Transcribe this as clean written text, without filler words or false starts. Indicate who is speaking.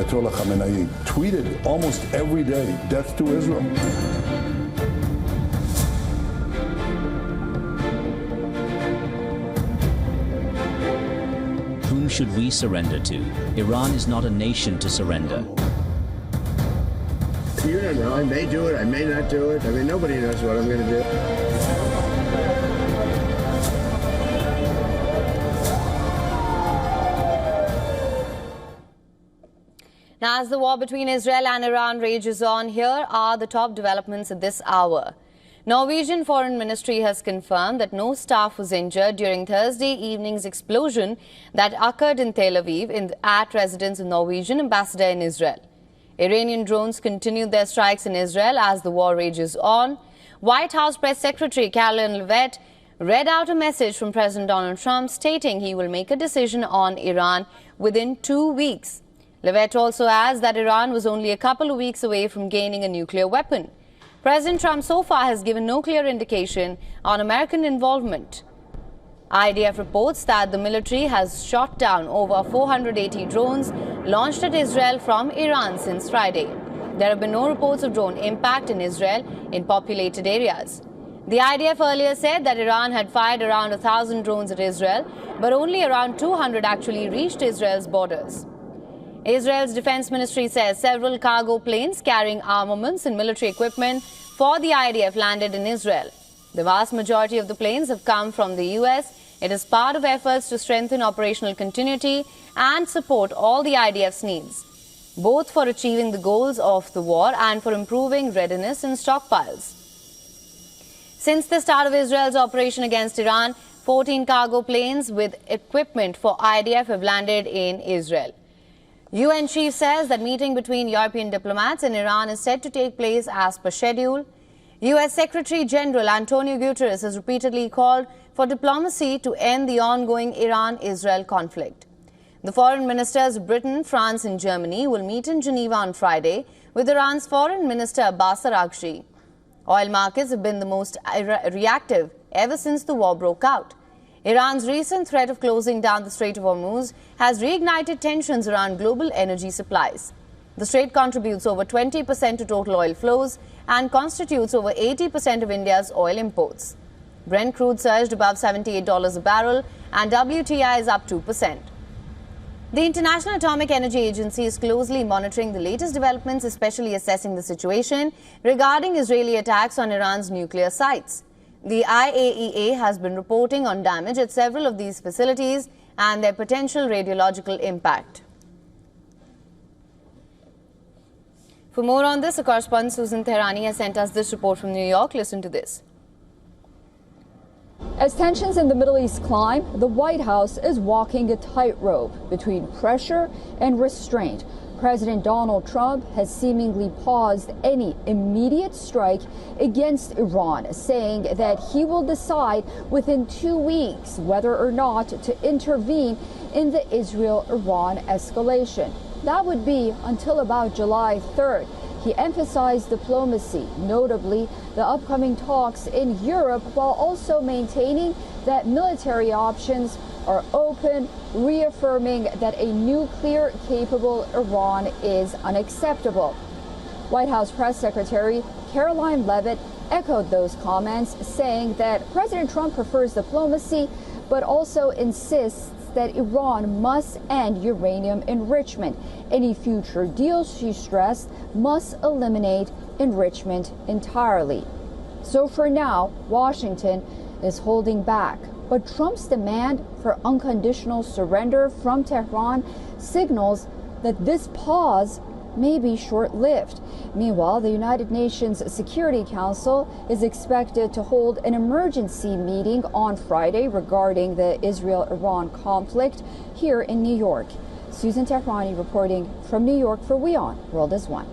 Speaker 1: Ayatollah Khamenei tweeted almost every day, "Death to Israel."
Speaker 2: Whom should we surrender to? Iran is not a nation to surrender.
Speaker 3: You don't know. I may do it. I may not do it. I mean, nobody knows what I'm going to do.
Speaker 4: Now, as the war between Israel and Iran rages on, here are the top developments at this hour. Norwegian Foreign Ministry has confirmed that no staff was injured during Thursday evening's explosion that occurred in Tel Aviv at residence of Norwegian ambassador in Israel. Iranian drones continued their strikes in Israel as the war rages on. White House Press Secretary Caroline Leavitt read out a message from President Donald Trump stating he will make a decision on Iran within 2 weeks. Leavitt also adds that Iran was only a couple of weeks away from gaining a nuclear weapon. President Trump so far has given no clear indication on American involvement. IDF reports that the military has shot down over 480 drones launched at Israel from Iran since Friday. There have been no reports of drone impact in Israel in populated areas. The IDF earlier said that Iran had fired around 1,000 drones at Israel, but only around 200 actually reached Israel's borders. Israel's defense ministry says several cargo planes carrying armaments and military equipment for the IDF landed in Israel. The vast majority of the planes have come from the US. It is part of efforts to strengthen operational continuity and support all the IDF's needs, both for achieving the goals of the war and for improving readiness and stockpiles. Since the start of Israel's operation against Iran, 14 cargo planes with equipment for IDF have landed in Israel. UN chief says that meeting between European diplomats and Iran is set to take place as per schedule. US Secretary General Antonio Guterres has repeatedly called for diplomacy to end the ongoing Iran-Israel conflict. The foreign ministers of Britain, France and Germany will meet in Geneva on Friday with Iran's Foreign Minister Abbas Araghchi. Oil markets have been the most reactive ever since the war broke out. Iran's recent threat of closing down the Strait of Hormuz has reignited tensions around global energy supplies. The strait contributes over 20% to total oil flows and constitutes over 80% of India's oil imports. Brent crude surged above $78 a barrel and WTI is up 2%. The International Atomic Energy Agency is closely monitoring the latest developments, especially assessing the situation regarding Israeli attacks on Iran's nuclear sites. The IAEA has been reporting on damage at several of these facilities and their potential radiological impact. For more on this, a correspondent Susan Tehrani has sent us this report from New York. Listen to this.
Speaker 5: As tensions in the Middle East climb, the White House is walking a tightrope between pressure and restraint. President Donald Trump has seemingly paused any immediate strike against Iran, saying that he will decide within 2 weeks whether or not to intervene in the Israel-Iran escalation. That would be until about July 3rd. He emphasized diplomacy, notably the upcoming talks in Europe, while also maintaining that military options are open, reaffirming that a nuclear-capable Iran is unacceptable. White House Press Secretary Caroline Leavitt echoed those comments, saying that President Trump prefers diplomacy, but also insists that Iran must end uranium enrichment. Any future deals, she stressed, must eliminate enrichment entirely. So for now, Washington is holding back. But Trump's demand for unconditional surrender from Tehran signals that this pause may be short-lived. Meanwhile, the United Nations Security Council is expected to hold an emergency meeting on Friday regarding the Israel-Iran conflict here in New York. Susan Tehrani reporting from New York for WION World is One.